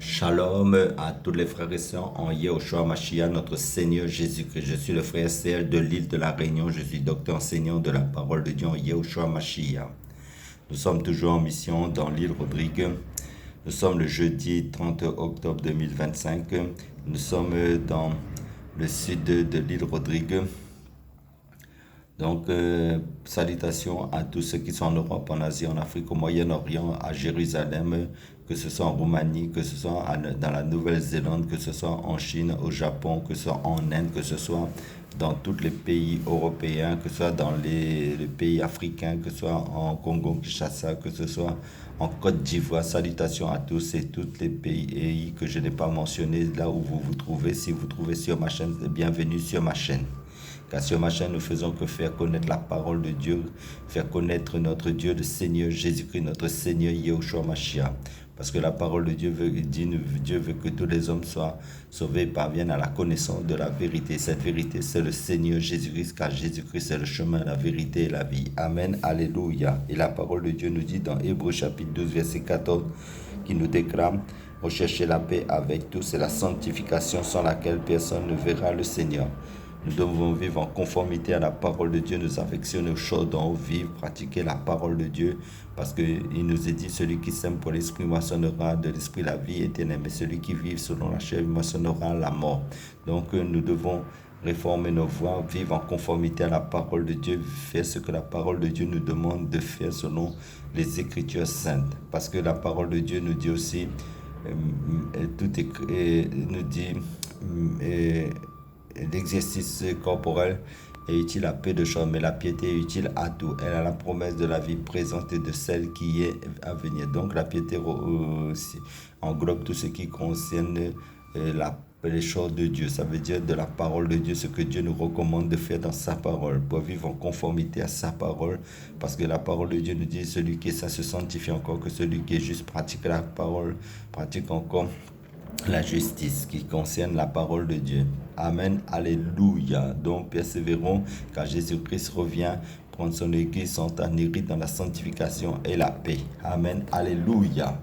Shalom à tous les frères et sœurs en Yehoshua Mashiach, notre Seigneur Jésus-Christ. Je suis le frère CL de l'île de la Réunion. Je suis docteur enseignant de la parole de Dieu en Yehoshua Mashiach. Nous sommes toujours en mission dans l'île Rodrigue. Nous sommes le jeudi 30 octobre 2025. Nous sommes dans le sud de l'île Rodrigue. Donc, salutations à tous ceux qui sont en Europe, en Asie, en Afrique, au Moyen-Orient, à Jérusalem, que ce soit en Roumanie, que ce soit dans la Nouvelle-Zélande, que ce soit en Chine, au Japon, que ce soit en Inde, que ce soit dans tous les pays européens, que ce soit dans les pays africains, que ce soit en Congo-Kinshasa, que ce soit en Côte d'Ivoire. Salutations à tous et tous les pays que je n'ai pas mentionnés, là où vous vous trouvez. Si vous trouvez sur ma chaîne, bienvenue sur ma chaîne. Car sur ma chaîne, nous faisons que faire connaître la parole de Dieu, faire connaître notre Dieu, le Seigneur Jésus-Christ, notre Seigneur Yehoshua Mashiach. Parce que la parole de Dieu Dieu veut que tous les hommes soient sauvés et parviennent à la connaissance de la vérité. Cette vérité, c'est le Seigneur Jésus-Christ, car Jésus-Christ, c'est le chemin, la vérité et la vie. Amen, alléluia. Et la parole de Dieu nous dit dans Hébreux chapitre 12, verset 14, qui nous déclare: recherchez la paix avec tous et la sanctification sans laquelle personne ne verra le Seigneur. Nous devons vivre en conformité à la parole de Dieu, nous affectionner aux choses d'en haut, vivre, pratiquer la parole de Dieu, parce qu'il nous est dit: celui qui sème pour l'esprit moissonnera de l'esprit la vie éternelle, mais celui qui vit selon la chair moissonnera la mort. Donc nous devons réformer nos voies, vivre en conformité à la parole de Dieu, faire ce que la parole de Dieu nous demande de faire selon les Écritures saintes. Parce que la parole de Dieu nous dit aussi, nous dit... l'exercice corporel est utile à peu de choses, mais la piété est utile à tout. Elle a la promesse de la vie présente et de celle qui est à venir. Donc la piété englobe tout ce qui concerne les choses de Dieu. Ça veut dire de la parole de Dieu, ce que Dieu nous recommande de faire dans sa parole, pour vivre en conformité à sa parole. Parce que la parole de Dieu nous dit: celui qui est saint se sanctifie encore, que celui qui est juste pratique la parole, pratique encore la justice qui concerne la parole de Dieu. Amen, alléluia. Donc persévérons, car Jésus-Christ revient prendre son église, son hérite dans la sanctification et la paix. Amen, alléluia.